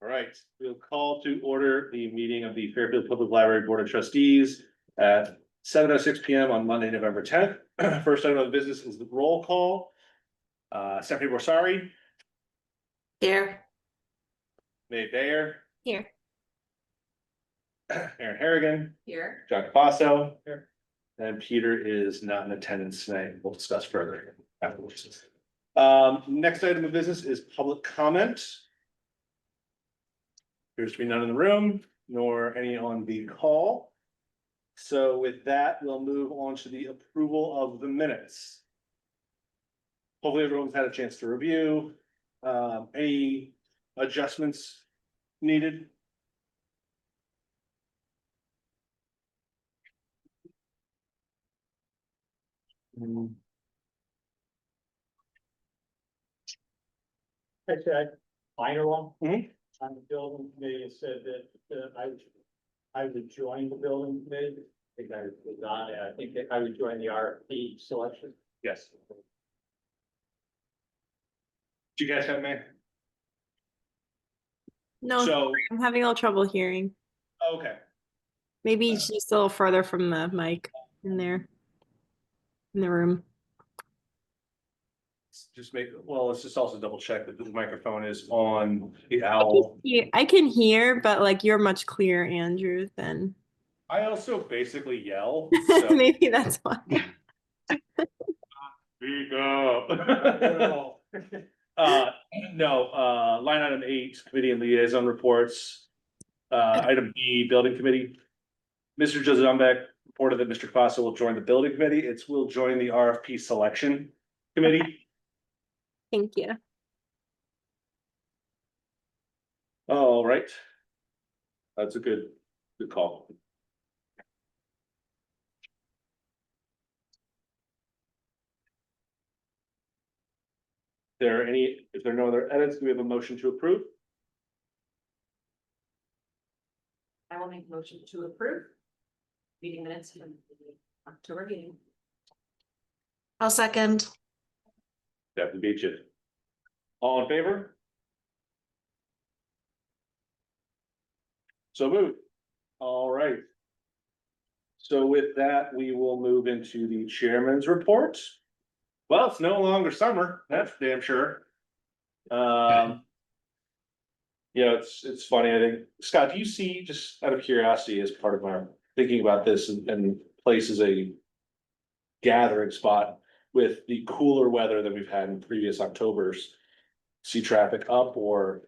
All right, we'll call to order the meeting of the Fairfield Public Library Board of Trustees at 7:06 p.m. on Monday, November 10th. First item of business is the roll call. Stephanie Borsari. Here. May Bayer. Here. Aaron Harrigan. Here. John Capasso. Here. And Peter is not in attendance tonight. We'll discuss further afterwards. Next item of business is public comment. Appears to be none in the room, nor any on the call. So with that, we'll move on to the approval of the minutes. Hopefully everyone's had a chance to review. Any adjustments needed? Actually, minor one. Mhm. On the building committee, it said that I would join the building committee. I think I was on it. I think that I would join the RFP selection. Yes. Do you guys have me? No, So, I'm having a little trouble hearing. okay. Maybe she's a little further from the mic in there. In the room. Just let's just also double check that the microphone is on the owl. I can hear, but like you're much clearer, Andrew, than I also basically yell. So. maybe that's why. Speak up. No, line item 8, committee and liaison reports. Item B, building committee. Mr. Jozambek reported that Mr. Capasso will join the building committee. Will join the RFP selection committee. Thank you. All right. That's a good call. If there are no other edits, do we have a motion to approve? I will make a motion to approve meeting minutes from the October meeting. I'll second. Deputy Beach it. All in favor? So moved. All right. So with that, we will move into the chairman's report. Well, it's no longer summer, that's damn sure. It's funny, I think, Scott, do you see, just out of curiosity, as part of my thinking about this and place as a gathering spot with the cooler weather that we've had in previous Octobers, see traffic up or?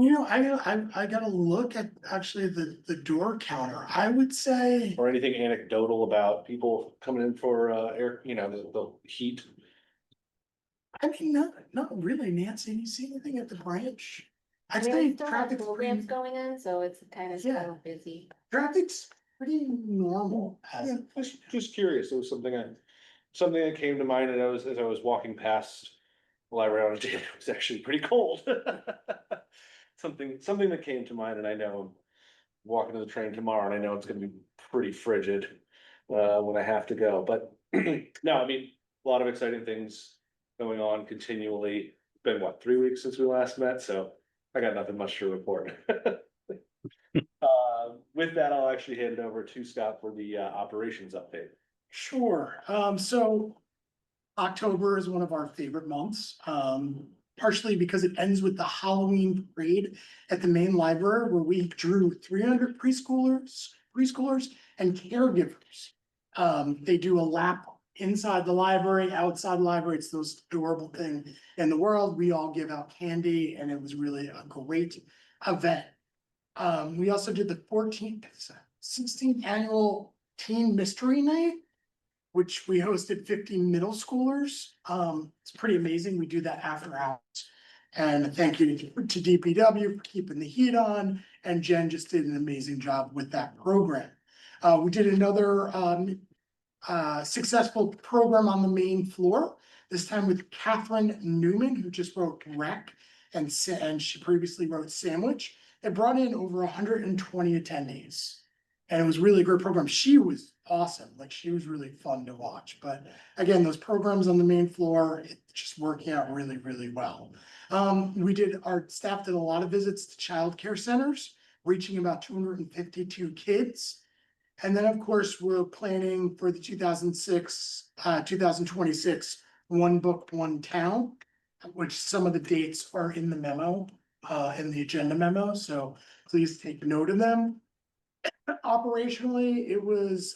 I gotta look at actually the door counter. I would say, Or anything anecdotal about people coming in for air, the heat? I mean, not really, Nancy. Do you see anything at the branch? I'd We say still have traffic's programs pretty, going on, so it's kind of Yeah. still busy. traffic's pretty normal. Yeah, just curious, it was something that came to mind as I was walking past the library on a day that was actually pretty cold. Something that came to mind, and I know I'm walking to the train tomorrow, and I know it's gonna be pretty frigid when I have to go, but no, I mean, a lot of exciting things going on continually. It's been 3 weeks since we last met, so I got nothing much to report. With that, I'll actually hand it over to Scott for the operations update. Sure. So October is one of our favorite months. Partially because it ends with the Halloween parade at the main library where we drew 300 preschoolers and caregivers. They do a lap inside the library, outside the library. It's the most adorable thing in the world. We all give out candy and it was really a great event. We also did the 16th annual Teen Mystery Night, which we hosted 50 middle schoolers. It's pretty amazing. We do that after hours. And thank you to DPW for keeping the heat on. And Jen just did an amazing job with that program. We did another successful program on the main floor, this time with Catherine Newman, who just wrote Wreck, and she previously wrote Sandwich. It brought in over 120 attendees. And it was really a great program. She was awesome. Like she was really fun to watch. But again, those programs on the main floor, it's just working out really, really well. Our staff did a lot of visits to childcare centers, reaching about 252 kids. And then, of course, we're planning for the 2026, One Book, One Town, which some of the dates are in the memo, in the agenda memo, so please take note of them. Operationally, it was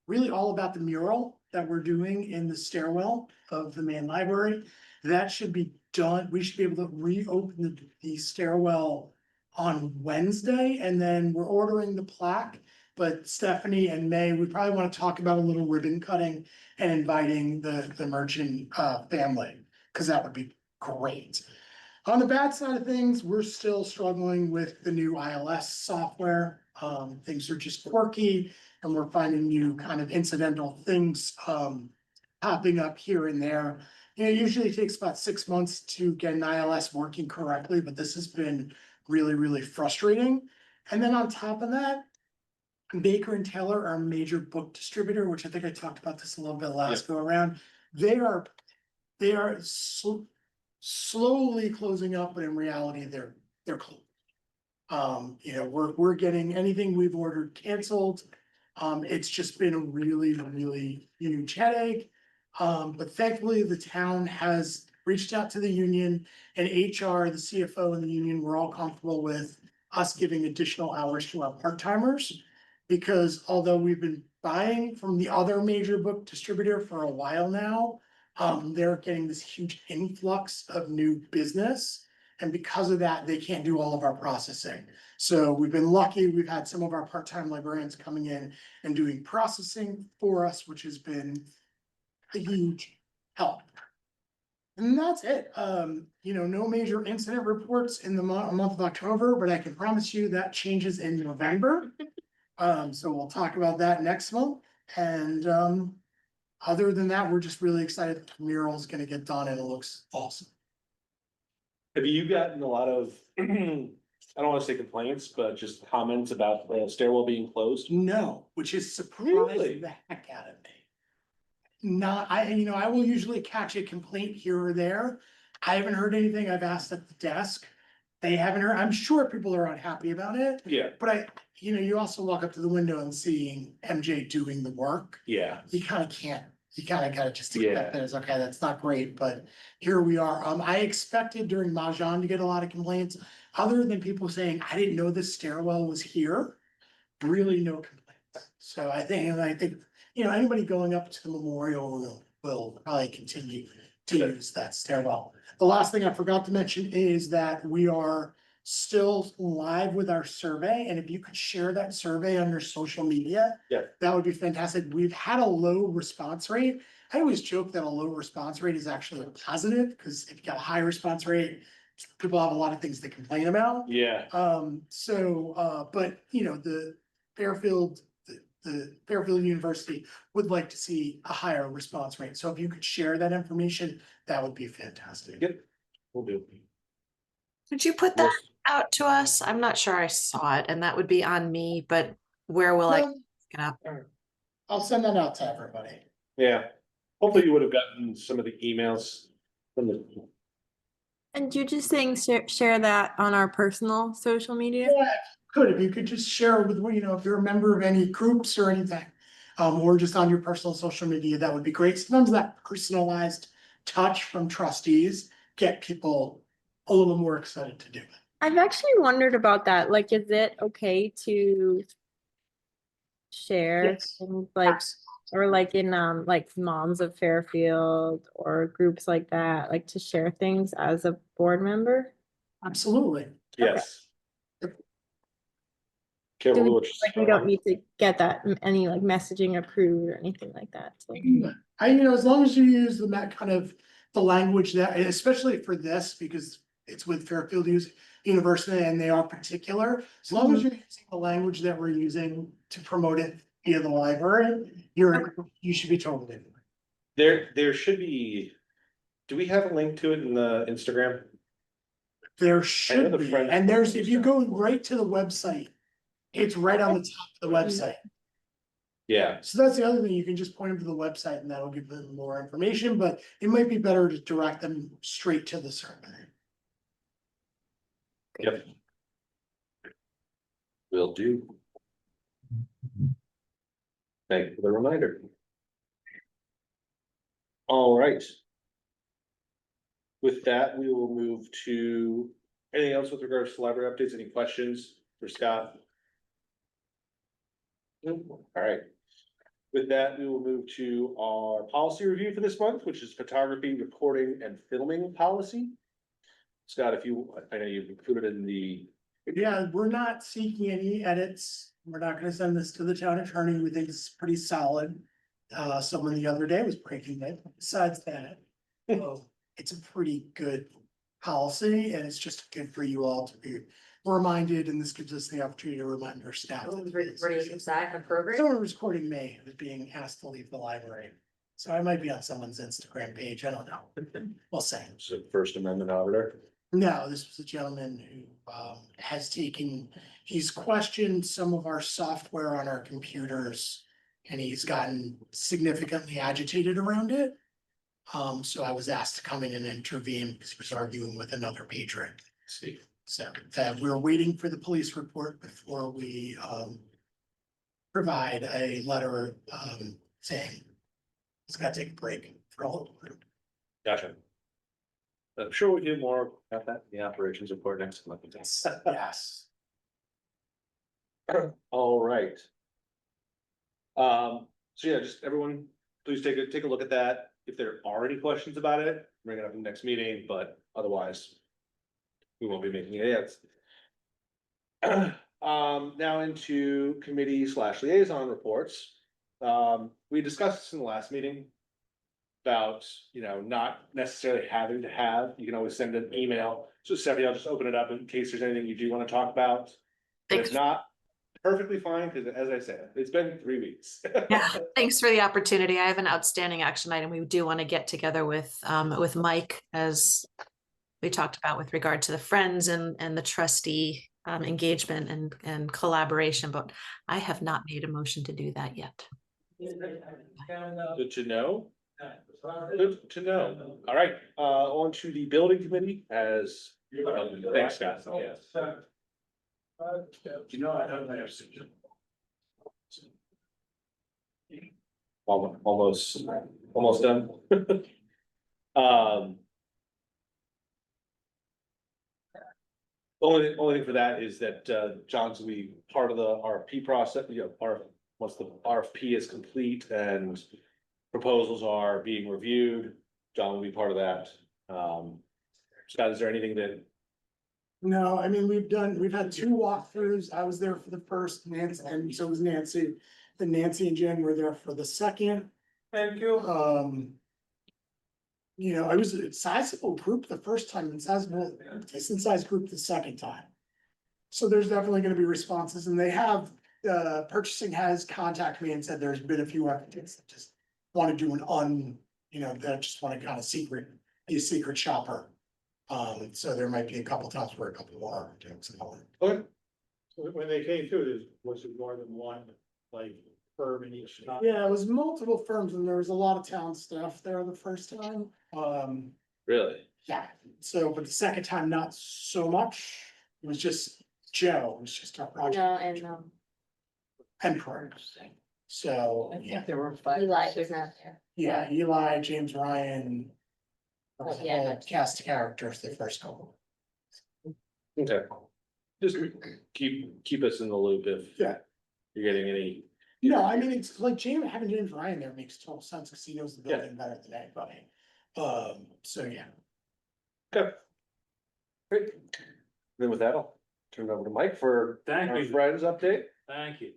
really all about the mural that we're doing in the stairwell of the main library. That should be done. We should be able to reopen the stairwell on Wednesday, and then we're ordering the plaque. But Stephanie and May, we probably want to talk about a little ribbon cutting and inviting the merchant family, because that would be great. On the bad side of things, we're still struggling with the new ILS software. Things are just quirky, and we're finding new kind of incidental things popping up here and there. You know, it usually takes about 6 months to get an ILS working correctly, but this has been really, really frustrating. And then on top of that, Baker and Taylor, our major book distributor, which I think I talked about this a little bit last go around, they are slowly closing up, but in reality, they're closed. You know, we're getting anything we've ordered canceled. It's just been a really, really huge headache. But thankfully, the town has reached out to the union, and HR, the CFO and the union were all comfortable with us giving additional hours to our part-timers. Because although we've been buying from the other major book distributor for a while now, they're getting this huge influx of new business. And because of that, they can't do all of our processing. So we've been lucky. We've had some of our part-time librarians coming in and doing processing for us, which has been a huge help. And that's it. You know, no major incident reports in the month of October, but I can promise you that changes in November. So we'll talk about that next month. And other than that, we're just really excited that the mural is gonna get done and it looks awesome. Have you gotten a lot of, I don't wanna say complaints, but just comments about the stairwell being closed? No, which has Really? surprised the heck out of me. I will usually catch a complaint here or there. I haven't heard anything. I've asked at the desk. They haven't heard. I'm sure people are unhappy about it, Yeah, but you also walk up to the window and seeing MJ doing the work. yeah. You kind of can't, you kind of gotta just accept Yeah. it as, okay, that's not great, but here we are. I expected during Mahjong to get a lot of complaints, other than people saying, I didn't know this stairwell was here. Really no complaints. So I think, you know, anybody going up to the memorial will probably continue to Good. use that stairwell. The last thing I forgot to mention is that we are still live with our survey, and if you could share that survey on your social media. Yeah. That would be fantastic. We've had a low response rate. I always joke that a low response rate is actually a positive, because if you got a high response rate, people have a lot of things to complain about. Yeah, But you know, the Fairfield University would like to see a higher response rate. So if you could share that information, that would be fantastic. good, we'll do. Could you put that out to us? I'm not sure I saw it, and that would be on me, but where will I Well, pick it up? I'll send that out to everybody. Yeah, hopefully you would have gotten some of the emails from the. And you're just saying share that on our personal social media? Yeah, if you could just share with, you know, if you're a member of any groups or anything, or just on your personal social media, that would be great. Sometimes that personalized touch from trustees get people a little more excited to do it. I've actually wondered about that. Like, is it okay to share Yes. things like, or like in like Moms of Fairfield or groups like that, like to share things as a board member? Absolutely. Yes. Yep. Can't Do we, remember which. like, we don't need to get that any like messaging approved or anything like that. So. As long as you use kind of the language that, especially for this, because it's with Fairfield University and they are particular, as long as you're using the language that we're using to promote it via the library, you should be totally. There should be, do we have a link to it in the Instagram? There should the be, friends- and if you go right to the website, it's right on the top of the website. Yeah, So that's the other thing, you can just point them to the website and that'll give them more information, but it might be better to direct them straight to the survey. yep. Will do. Thank you for the reminder. All right. With that, we will move to anything else with regards to library updates, any questions for Scott? All right. With that, we will move to our policy review for this month, which is photography, recording, and filming policy. Scott, if you, I know you've included in the, Yeah, we're not seeking any edits. We're not gonna send this to the town attorney. We think it's pretty solid. Someone the other day was breaking it. Besides that, it's a pretty good policy and it's just good for you all to be reminded, and this gives us the opportunity to remind our staff. Inside a program. Someone was recording me was being asked to leave the library. So I might be on someone's Instagram page. I don't know. We'll see. so First Amendment auditor. No, this was a gentleman who has taken, he's questioned some of our software on our computers. And he's gotten significantly agitated around it. So I was asked to come in and intervene because he was arguing with another patron. See, So that we're waiting for the police report before we provide a letter saying he's gotta take a break for all of it. gotcha. I'm sure we do more about that in the operations report next month. Yes. All right. So yeah, just everyone, please take a look at that. If there are any questions about it, bring it up in the next meeting, but otherwise. We won't be making it yet. Now into committee / liaison reports. We discussed this in the last meeting. About, not necessarily having to have, you can always send an email. So Stephanie, I'll just open it up in case there's anything you do want to talk about. If Thanks. not, perfectly fine, because as I said, it's been 3 weeks. Yeah, thanks for the opportunity. I have an outstanding action item. We do want to get together with Mike, as we talked about with regard to the friends and the trustee engagement and collaboration, but I have not made a motion to do that yet. Good to know. Good to know. All right, on to the building committee as, thanks, Scott. I don't have. Almost done. Only thing for that is that, John's will be part of the RFP process, once the RFP is complete and proposals are being reviewed, John will be part of that. Scott, is there anything that, No, I mean, we've had 2 walkthroughs. I was there for the first, Nancy, and so was Nancy. Then Nancy and Jen were there for the second. Thank you. It was a sizable group the first time and sizable, decent sized group the second time. So there's definitely gonna be responses, and they have, purchasing has contacted me and said there's been a few applicants that just wanna do that just wanna kind of be a secret shopper. So there might be a couple times where a couple more are doing some. okay, When they came through, was it more than one, like, firm in each? Yeah, it was multiple firms and there was a lot of town stuff there the first time. really? Yeah, so, but the second time, not so much. It was just Joe, it was just our project. No, and And Prairie. So, yeah, there were Eli was not there. yeah, Eli, James Ryan. Oh, yeah. Whole cast of characters, the first couple. Okay. Just keep us in the loop if. Yeah. You're getting any. No, I mean, it's like having James Ryan there makes total sense because he knows the building better than anybody. So yeah. Okay. Great. Then with that, I'll turn it over to Mike for Thank our you. friends update. Thank you.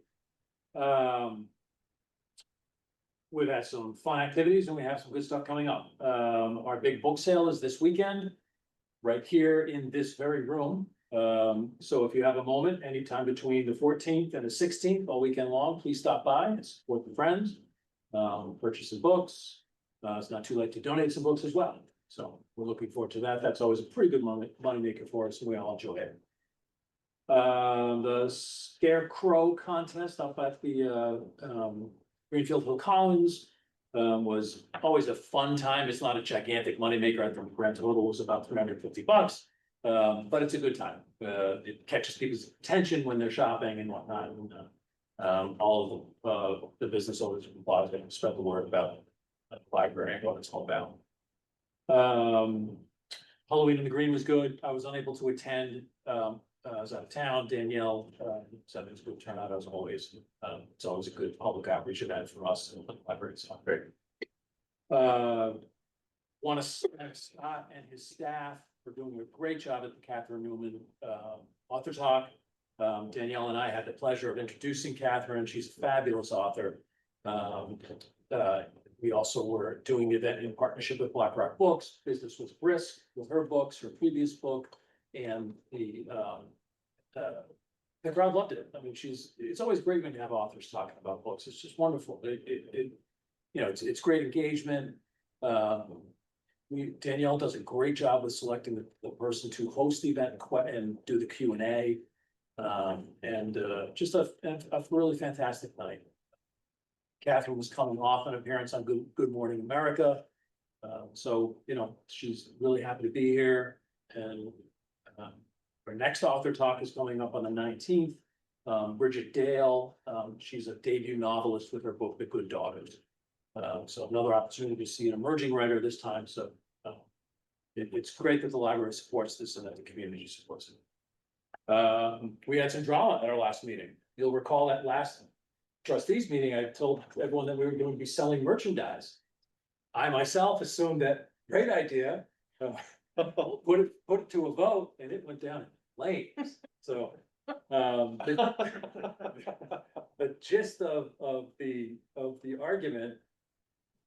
We've had some fun activities and we have some good stuff coming up. Our big book sale is this weekend, right here in this very room. So if you have a moment, anytime between the 14th and the 16th, all weekend long, please stop by and support the friends. Purchase some books. It's not too late to donate some books as well. So we're looking forward to that. That's always a pretty good money maker for us and we all enjoy it. The Scarecrow contest up at the Greenfield Hill Collins was always a fun time. It's not a gigantic moneymaker. I think the grand total was about $350. But it's a good time. It catches people's attention when they're shopping and whatnot. And, all of the business owners from the plaza spread the word about the library and what it's all about. Halloween in the Green was good. I was unable to attend. I was out of town. Danielle said it was a good turnout as always. It's always a good public outreach event for us in the library. So great. Want to thank Scott and his staff for doing a great job at the Catherine Newman Author Talk. Danielle and I had the pleasure of introducing Catherine. She's a fabulous author. We also were doing the event in partnership with Black Rock Books. Business was brisk with her books, her previous book, and the crowd loved it. I mean, it's always great when you have authors talking about books. It's just wonderful. It's great engagement. Danielle does a great job with selecting the person to host the event and do the Q&A. Just a really fantastic night. Catherine was coming off an appearance on Good Morning America. So, she's really happy to be here. And our next author talk is coming up on the 19th. Bridget Dale, she's a debut novelist with her book, The Good Daughters. So another opportunity to see an emerging writer this time. So it's great that the library supports this and that the community supports it. We had some drama at our last meeting. You'll recall that last trustees meeting, I told everyone that we were going to be selling merchandise. I myself assumed that great idea, put it to a vote, and it went down in flames. So the gist of the argument,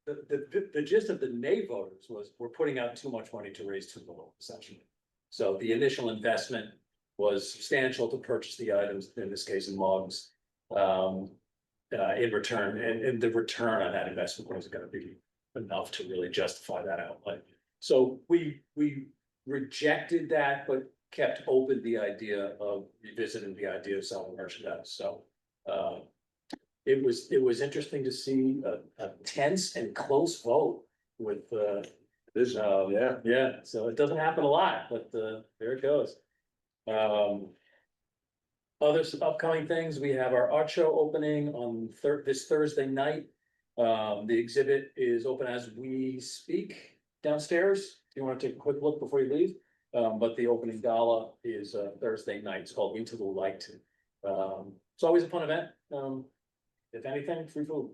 the gist of the nay voters was we're putting out too much money to raise too little, essentially. So the initial investment was substantial to purchase the items, in this case, in mugs. In return, and the return on that investment wasn't going to be enough to really justify that outlay. So we rejected that, but kept open the idea of revisiting the idea of selling merchandise. So it was interesting to see a tense and close vote with yeah. So it doesn't happen a lot, but there it goes. Other upcoming things, we have our art show opening on this Thursday night. The exhibit is open as we speak downstairs. If you want to take a quick look before you leave. But the opening gala is Thursday night. It's called Into the Light. It's always a fun event. If anything, free food.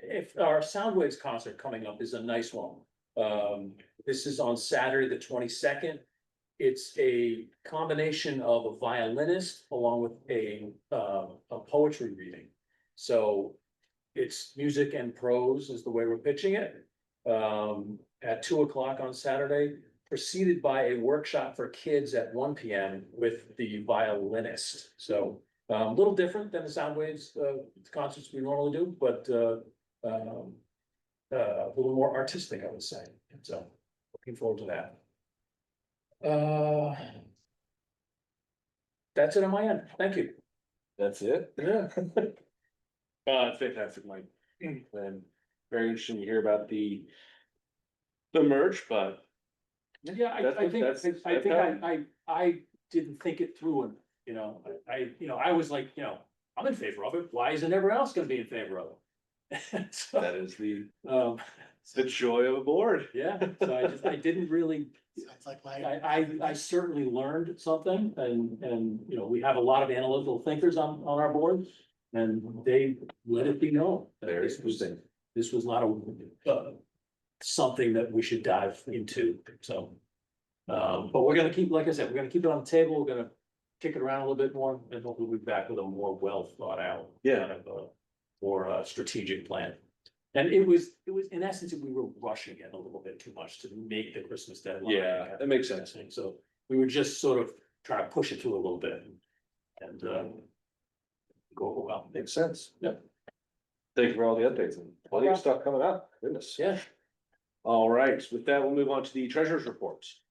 If our Soundwaves concert coming up is a nice one. This is on Saturday, the 22nd. It's a combination of a violinist along with a poetry reading. So it's music and prose is the way we're pitching it. At 2:00 on Saturday, preceded by a workshop for kids at 1 p.m. with the violinist. So a little different than the Soundwaves concerts we normally do, but a little more artistic, I would say. So looking forward to that. That's it on my end. Thank you. That's it? Yeah. It's fantastic, Mike. And very interesting to hear about the merch, but Yeah, I didn't think it through and, I was like, I'm in favor of it. Why isn't everyone else gonna be in favor of it? So, that is the joy of a board. yeah, so I didn't really, Sounds like I certainly learned something and, we have a lot of analytical thinkers on our board. And they let it be known. that Very this was- interesting. This was not something that we should dive into, so. But we're gonna keep, like I said, we're gonna keep it on the table, we're gonna kick it around a little bit more, and hopefully we'll be back with a more well thought out. Yeah. Kind of more strategic plan. And it was, in essence, we were rushing it a little bit too much to make the Christmas deadline. Yeah, that makes sense. So we were just sort of trying to push it through a little bit and go well. Makes sense. Yep. Thank you for all the updates and plenty of stuff coming up. Goodness. Yeah. All right, with that, we'll move on to the treasurer's reports.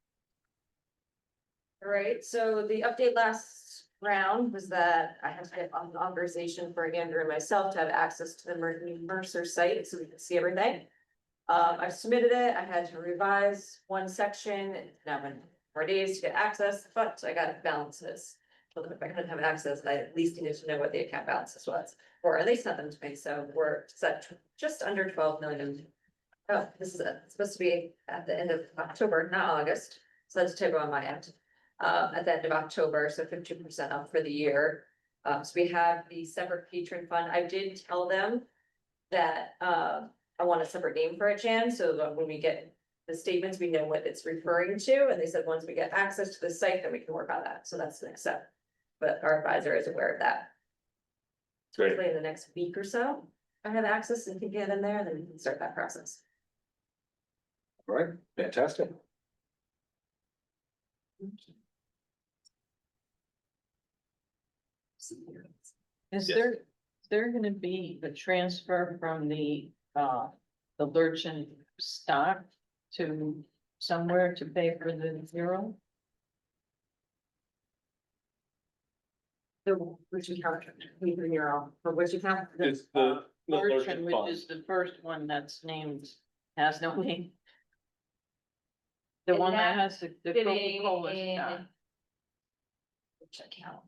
All right, so the update last round was that I had to get an authorization for Andrew and myself to have access to the Mercer site so we can see everything. I submitted it, I had to revise one section, it's now been 4 days to get access, but I got balances. So if I couldn't have access, I at least needed to know what the account balances was, or at least sent them to me, so we're set just under 12 million. Oh, this is supposed to be at the end of October, not August, so that's a typo on my end. At the end of October, so 50% up for the year. So we have the separate patron fund, I did tell them that, I want a separate name for it, Jan, so that when we get the statements, we know what it's referring to, and they said, once we get access to the site, then we can work on that, so that's the next step. But our advisor is aware of that. So Great. hopefully in the next week or so, I have access and can get in there, then we can start that process. All right, fantastic. Is Yes. there gonna be a transfer from the Lurchin stock to somewhere to pay for the zero? The which account, we bring your own, for which account? It's the Lurchin, Lurchin which fund. is the first one that's named, has no name. The And one that that has the sitting Coca-Cola in- stock. Which account?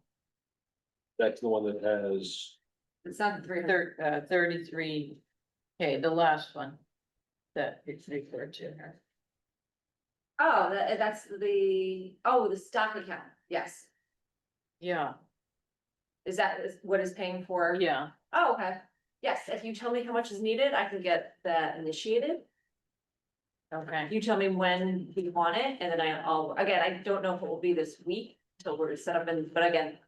That's the one that has, It's not 300. 33, okay, the last one that it's referred to. Oh, that's the stock account, yes. Yeah, Is that what is paying for? yeah, Oh, okay. Yes, if you tell me how much is needed, I can get that initiated. okay. You tell me when you want it, and then I'll, again, I don't know if it will be this week till we're set up and, but again,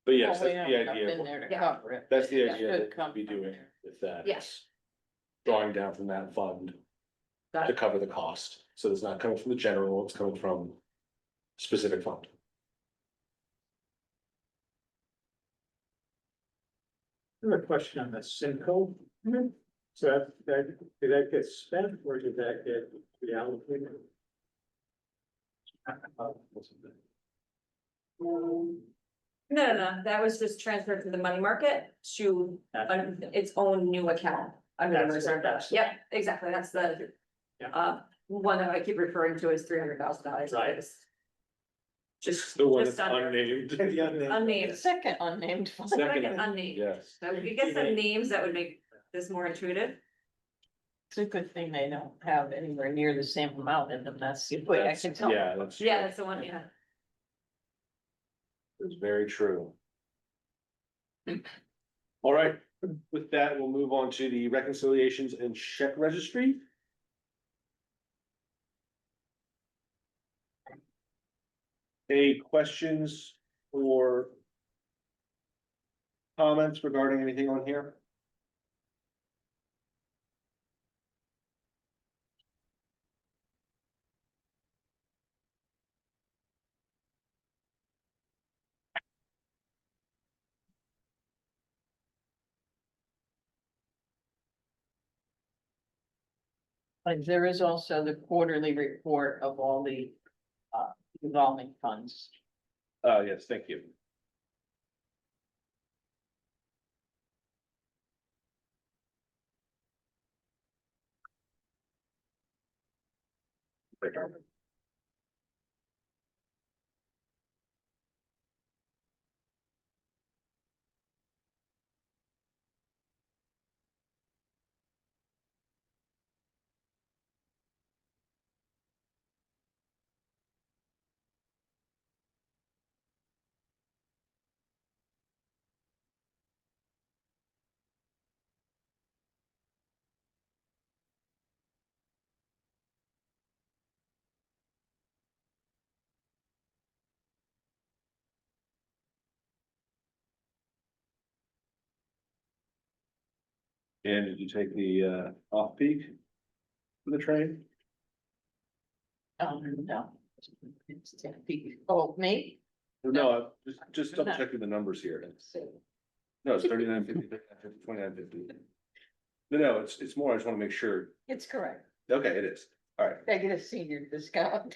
but yes, Well, we that's have the enough idea. in there to Yeah. cover it. That's the Yeah. idea Should that come we'll be from doing there. with that. Yes. Drawing down from that fund got to it. cover the cost. So it's not coming from the general, it's coming from specific fund. I have a question on the Simcoe. Mhm. So did that get spent or did that get reallocated? No, that was just transferred from the money market to its own new account. Under the That's Mercer what that's- Yep, exactly, that's the. Yeah. One that I keep referring to is $300,000. Right. Just. The one just that's under. unnamed. Unnamed. Second unnamed fund. Second unnamed. Yes. So if you get some names, that would make this more intuitive. It's a good thing they don't have anywhere near the same amount in them, that's the way I That's- can tell. Yeah, that's. Yeah, that's the one, yeah. It's very true. All right, with that, we'll move on to the reconciliations and check registry. Any questions or comments regarding anything on here? But there is also the quarterly report of all the revolving funds. Yes, thank you. And did you take the off peak for the train? No. It's 10 feet. Oh, me? No, just double checking the numbers here. So, No, it's 39.50, 29.50. No, it's more, I just wanna make sure. it's correct. Okay, it is. All right. I get a senior discount.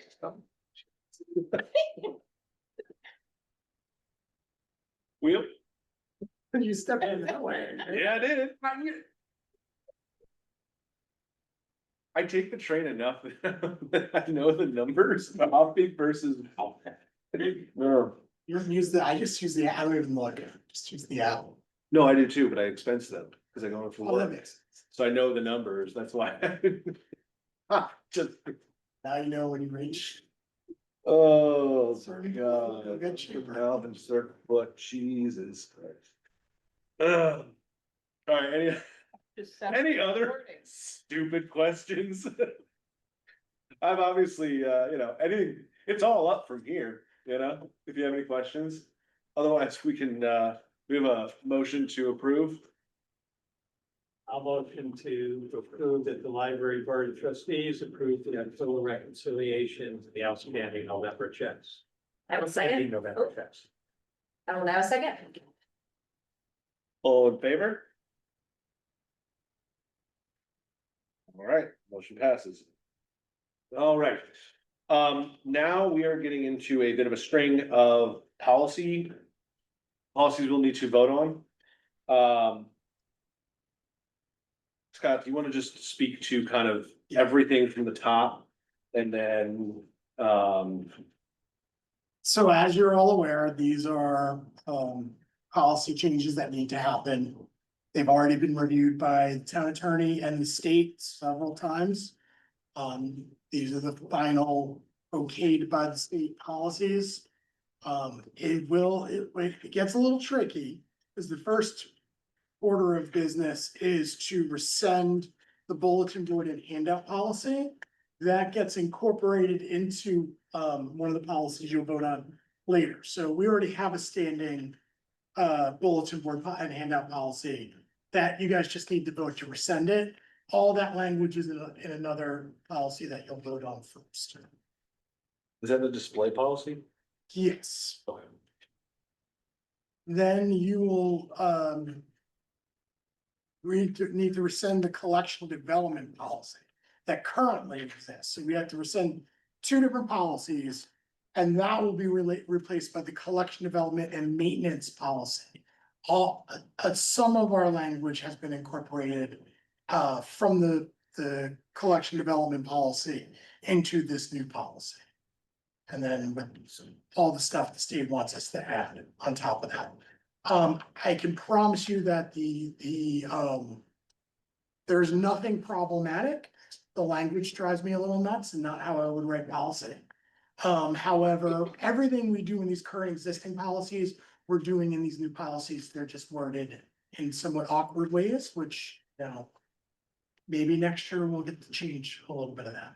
Wheel? You stepped in that way. Yeah, I did. I take the train enough that I know the numbers, off-peak versus. No, I just use the, I don't even look, just use the app. no, I do too, but I expense them because I go in for Oh, that work, makes sense. so I know the numbers, that's why. Ha, just, Now you know when you reach. oh, Sorry, God. you'll get cheaper. Health and circle, but Jesus Christ. All right, Just send any me other recording. stupid questions? I'm obviously, anything, it's all up from here, if you have any questions. Otherwise, we can, we have a motion to approve. I'll motion to approve that the library board of trustees approve the October reconciliation to the outstanding November checks. I will Ending second. November checks. I will now second. All in favor? All right, motion passes. All right, now we are getting into a bit of a string of policies we'll need to vote on. Scott, do you want to just speak to kind of everything from the top? And then, So as you're all aware, these are policy changes that need to happen. They've already been reviewed by the town attorney and the state several times. These are the final okayed by the state policies. It gets a little tricky, because the first order of business is to rescind the bulletin board and handout policy. That gets incorporated into one of the policies you'll vote on later. So we already have a standing bulletin board and handout policy that you guys just need to vote to rescind it. All that language is in another policy that you'll vote on first. is that the display policy? Yes, Okay. then you will we need to rescind the collection development policy that currently exists. So we have to rescind two different policies. And that will be replaced by the collection development and maintenance policy. Some of our language has been incorporated from the collection development policy into this new policy. And then with all the stuff that Steve wants us to add on top of that. I can promise you that there's nothing problematic. The language drives me a little nuts and not how I would write policy. However, everything we do in these current existing policies, we're doing in these new policies. They're just worded in somewhat awkward ways, which, maybe next year we'll get to change a little bit of that.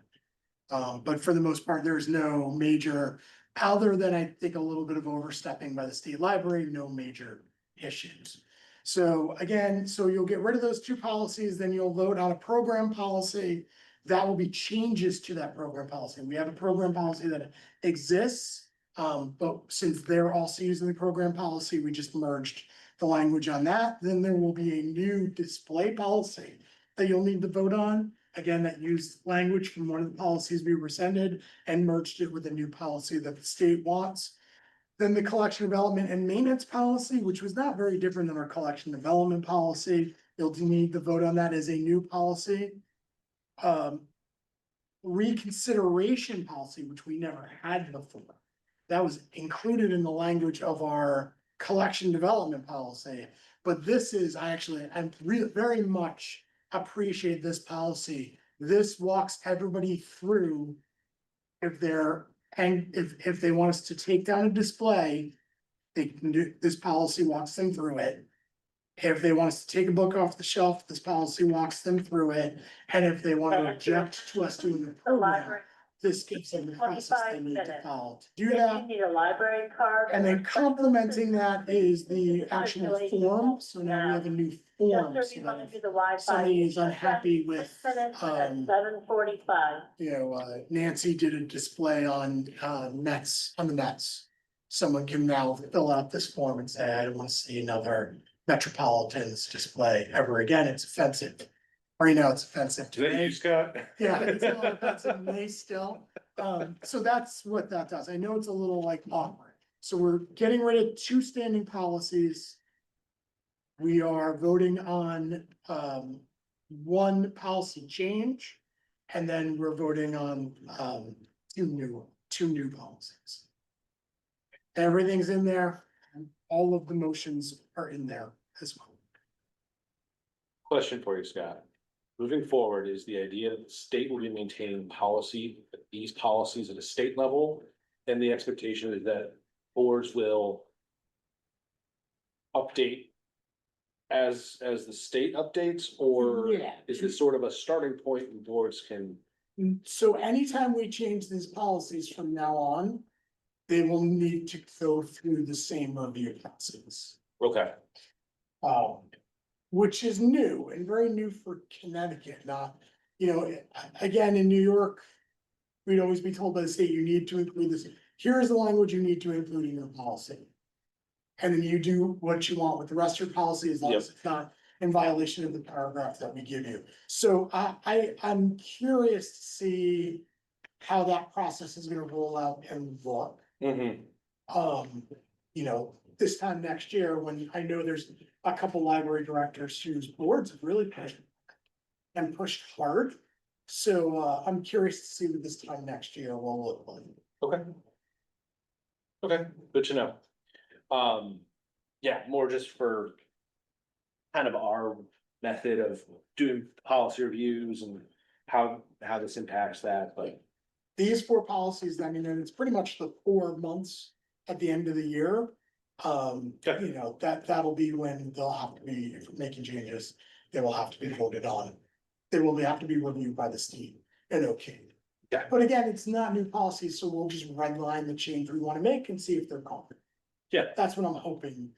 But for the most part, there's no major, other than I think a little bit of overstepping by the state library, no major issues. So again, you'll get rid of those two policies, then you'll vote on a program policy. That will be changes to that program policy. We have a program policy that exists. But since they're also using the program policy, we just merged the language on that. Then there will be a new display policy that you'll need to vote on. Again, that used language from one of the policies we rescinded and merged it with a new policy that the state wants. Then the collection development and maintenance policy, which was not very different than our collection development policy. You'll need to vote on that as a new policy. Reconsideration policy, which we never had before. That was included in the language of our collection development policy. But this is, I very much appreciate this policy. This walks everybody through. If they want us to take down a display, they can do, this policy walks them through it. If they want us to take a book off the shelf, this policy walks them through it. And if they want to object to us doing the program, this gives them the process they need to follow to do that. Need a library card. And then complementing that is the actual form. So now we have a new form. Just So so that you if do the Wi-Fi. somebody is unhappy with, 7:45. Nancy did a display on the Mets. Someone can now fill out this form and say, I don't want to see another Metropolitans display ever again. It's offensive. Or, it's offensive to Is that me. you, Scott? Yeah, it's a little offensive to me still. So that's what that does. I know it's a little awkward. So we're getting rid of 2 standing policies. We are voting on, 1 policy change. And then we're voting on, 2 new policies. Everything's in there, and all of the motions are in there as well. Question for you, Scott. Moving forward, is the idea that the state will be maintaining policy, these policies at a state level? And the expectation is that boards will update as the state updates, or Yeah. is this sort of a starting point and boards can? So anytime we change these policies from now on, they will need to go through the same review process. Okay, Which is new and very new for Connecticut, not, again, in New York. We'd always be told by the state, you need to include this, here's the language you need to include in your policy. And then you do what you want with the rest of your policy, as long as it's not in violation of the paragraph that we give you. So I'm curious to see how that process is gonna roll out and look. This time next year, when I know there's a couple library directors whose boards have really pushed hard. So I'm curious to see what this time next year will look like. okay. Okay, good to know. Yeah, more just for kind of our method of doing policy reviews and how this impacts that, but These 4 policies, I mean, and it's pretty much the 4 months at the end of the year. That'll be when they'll have to be making changes. They will have to be voted on. They will have to be reviewed by the state and okay. Yeah. But again, it's not new policies, so we'll just redline the change we wanna make and see if they're covered. Yeah. That's what I'm hoping,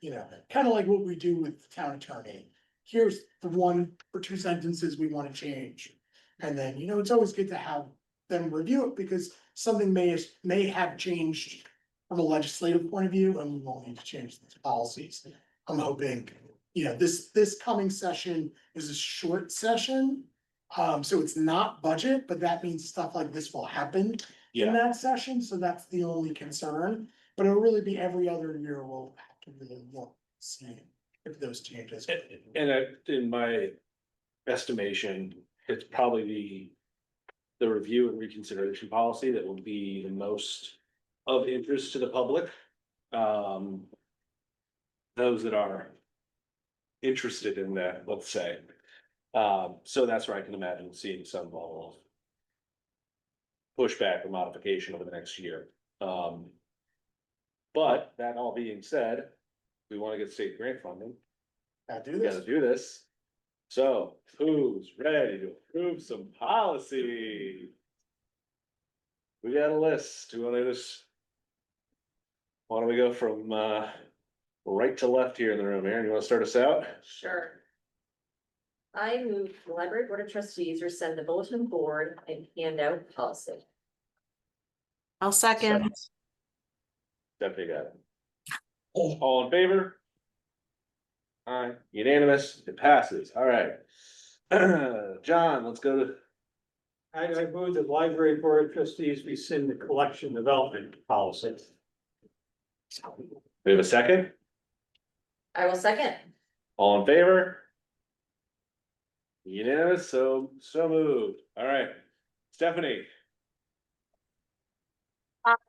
kind of like what we do with the town attorney. Here's the 1 or 2 sentences we wanna change. And then, it's always good to have them review it, because something may have changed from a legislative point of view, and we won't need to change these policies. I'm hoping, this coming session is a short session. So it's not budget, but that means stuff like this will happen in that session, so that's the only concern. But it'll really be every other year we'll have to really look, see if those changes. And in my estimation, it's probably the review and reconsideration policy that will be the most of interest to the public. Those that are interested in that, let's say. So that's where I can imagine seeing some level of pushback or modification over the next year. But that all being said, we want to get state grant funding. Gotta do We this. gotta do this. So who's ready to approve some policy? We got a list. Why don't we go from right to left here in the room? Aaron, you wanna start us out? Sure. I move the library board of trustees rescind the bulletin board and handout policy. I'll second. Stephanie got it. All in favor? Aye, unanimous, it passes, all right. John, let's go to, I move the library board of trustees rescind the collection development policy. we have a second, I will second. all in favor? Unanimous, so moved, all right. Stephanie,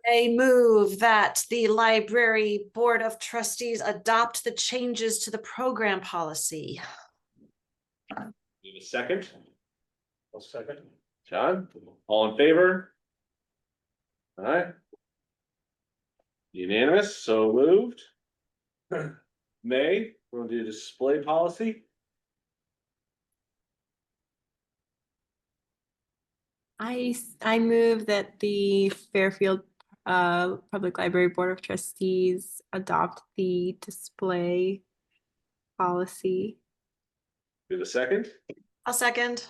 I move that the library board of trustees adopt the changes to the program policy. we have a second, I'll second. John, all in favor? All right. Unanimous, so moved. May, we're gonna do display policy. I move that the Fairfield Public Library Board of Trustees adopt the display policy. We have a second, I'll second.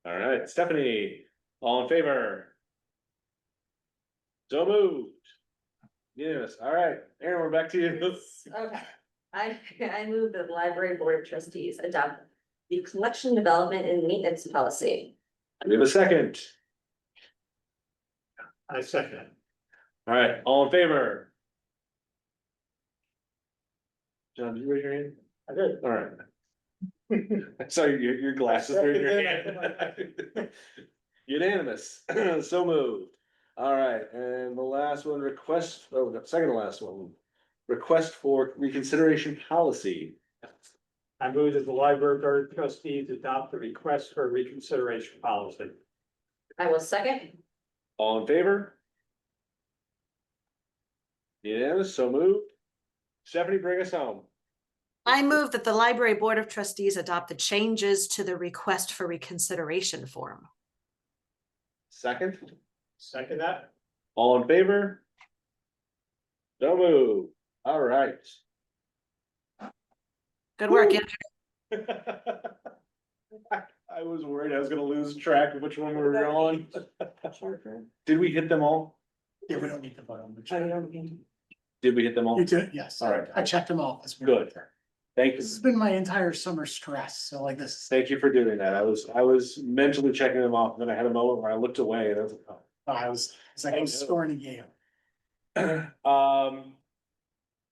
all right, Stephanie, all in favor? So moved. Yes, all right, Aaron, we're back to you. Okay, I move that the library board of trustees adopt the collection development and maintenance policy. We have a second, I second. all right, all in favor? John, did you raise your hand? I did. All right. I saw your glasses are in your hand. Unanimous, so moved. All right, and the last one, second to last one. Request for reconsideration policy. I move that the library board of trustees adopt the request for reconsideration policy. I will second. All in favor? Unanimous, so moved. Stephanie, bring us home. I move that the library board of trustees adopt the changes to the request for reconsideration form. Second, Second that. all in favor? So moved. All right. Good work, Woo. Andrew. I was worried I was gonna lose track of which one we were on. Did we hit them all? Yeah, we don't need to vote on the. Did we hit them all? You did, yes. All right. I checked them all. as we were Good. there. Thank you. This has been my entire summer stress, so like this. Thank you for doing that. I was mentally checking them off, and then I had a moment where I looked away and I was like, It's like I was scoring a game. oh.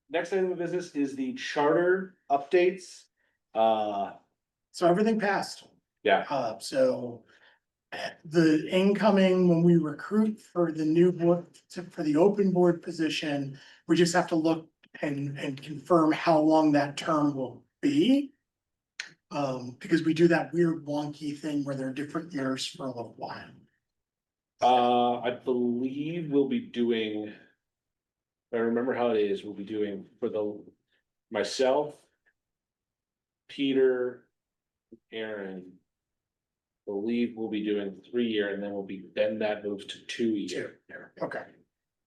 Next item of business is the charter updates. So everything passed. Yeah, So the incoming, when we recruit for the new board, for the open board position, we just have to look and confirm how long that term will be. Because we do that weird wonky thing where there are different years for a little while. I believe we'll be doing. If I remember how it is, we'll be doing for myself, Peter, Aaron. Believe we'll be doing 3-year and then that moves to 2-year. Okay.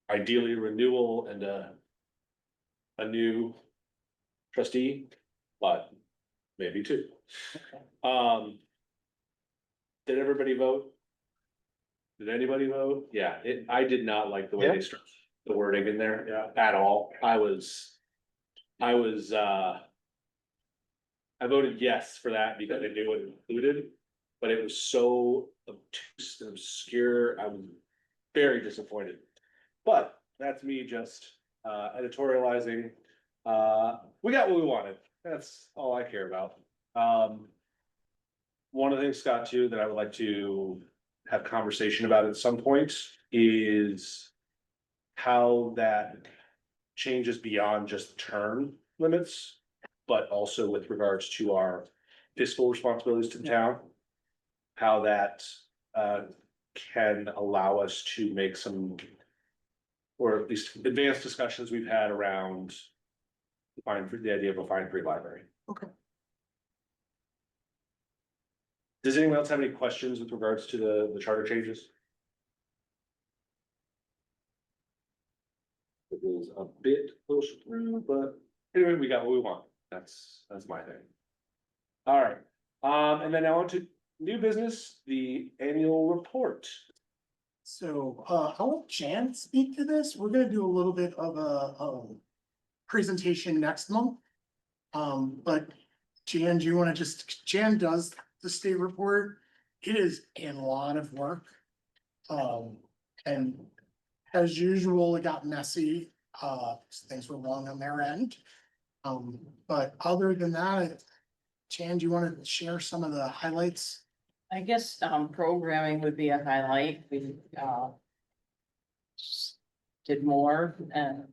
Ideally renewal and a new trustee, but maybe 2. Did everybody vote? Did anybody vote? Yeah, I did not like the way they struck the wording in there at all. I voted yes for that because I knew it included, but it was so obtuse and obscure. I was very disappointed. But that's me just editorializing. We got what we wanted. That's all I care about. One of the things, Scott, too, that I would like to have conversation about at some point is how that changes beyond just term limits, but also with regards to our fiscal responsibilities to the town. How that can allow us to make some, or at least advanced discussions we've had around the idea of a fine-free library. Okay. Does anyone else have any questions with regards to the charter changes? It was a bit close through, but anyway, we got what we want. That's my thing. All right, and then now on to new business, the annual report. So I'll let Jan speak to this. We're gonna do a little bit of a presentation next month. But Jan, do you wanna Jan does the state report. It is a lot of work. And as usual, it got messy. Things were wrong on their end. But other than that, Jan, do you wanna share some of the highlights? I guess, programming would be a highlight. We, did more and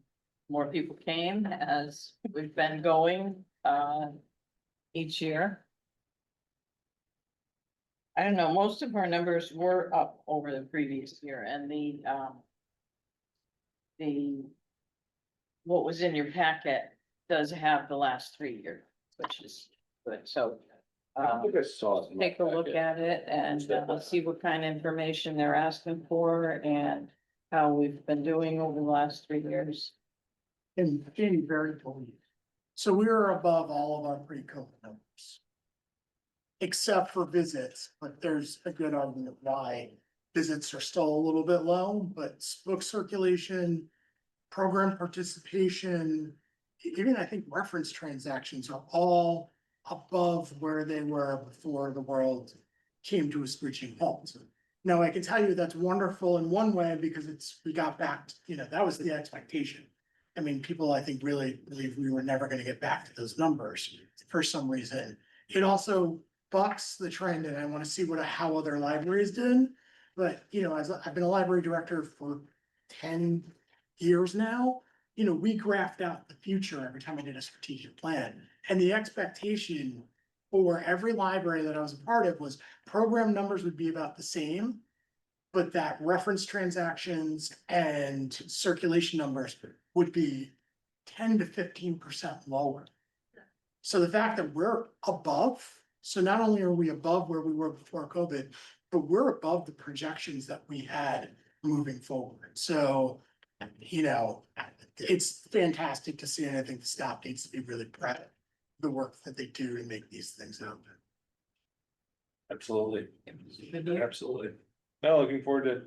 more people came as we've been going, each year. I don't know, most of our numbers were up over the previous year and what was in your packet does have the last 3 years, which is good. So I think I saw it. in my take a look packet. at it and see what kind of information they're asking for and how we've been doing over the last 3 years. And being very pleased. So we were above all of our pre-COVID numbers. Except for visits, but there's a good argument why visits are still a little bit low, but book circulation, program participation, even I think reference transactions are all above where they were before the world came to a screeching halt. Now, I can tell you that's wonderful in one way because we got back, that was the expectation. I mean, people, I think, really believe we were never gonna get back to those numbers for some reason. It also bucks the trend, and I wanna see how other libraries did. But, as I've been a library director for 10 years now, we graphed out the future every time I did a strategic plan. And the expectation for every library that I was a part of was program numbers would be about the same, but that reference transactions and circulation numbers would be 10 to 15% lower. So the fact that we're above, so not only are we above where we were before COVID, but we're above the projections that we had moving forward. So, it's fantastic to see, and I think the staff needs to be really proud of the work that they do to make these things happen. Absolutely. Absolutely. Now looking forward to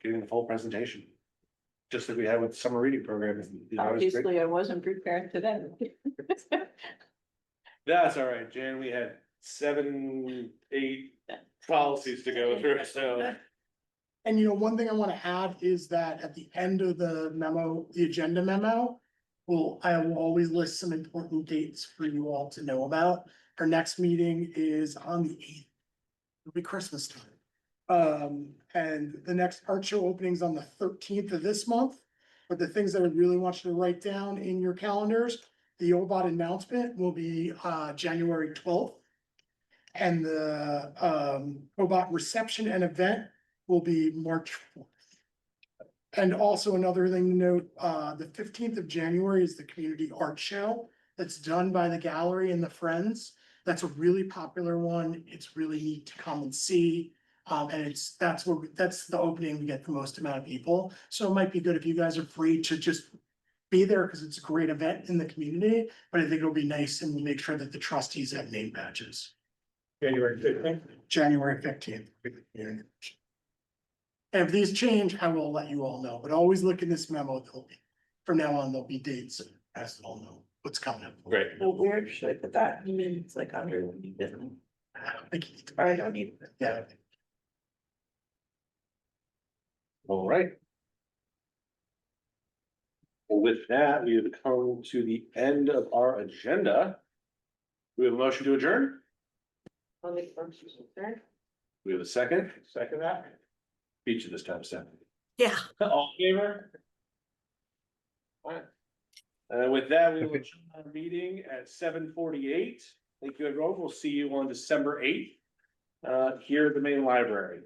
getting the full presentation. Just like we had with the summer reading program. It was great. Obviously, I wasn't prepared to that. That's all right, Jan. We had 7, 8 policies to go through, so. And one thing I want to add is that at the end of the memo, the agenda memo, I will always list some important dates for you all to know about. Our next meeting is on the 8th. It'll be Christmas time. And the next art show opening is on the 13th of this month. But the things that I really want you to write down in your calendars, the OBOT announcement will be January 12th. And the OBOT reception and event will be March 4th. And also another thing to note, the 15th of January is the community art show that's done by the gallery and the Friends. That's a really popular one. It's really neat to come and see. And that's the opening to get the most amount of people. So it might be good if you guys are free to just be there because it's a great event in the community. But I think it'll be nice, and we'll make sure that the trustees have name badges. January 15th. January 15th. And if these change, I will let you all know, but always look in this memo. From now on, there'll be dates as all know what's coming up. Great. Well, where should I put that? You mean it's like under new business? Or I don't need. Yeah. All right. Well, with that, we have come to the end of our agenda. We have a motion to adjourn. I'll make the motion, sir. We have a second. Second that. Beat you this time, Steph. Yeah. All in favor? Alright. And with that, we will adjourn our meeting at 7:48. Thank you, everyone. We'll see you on December 8th. Here at the main library.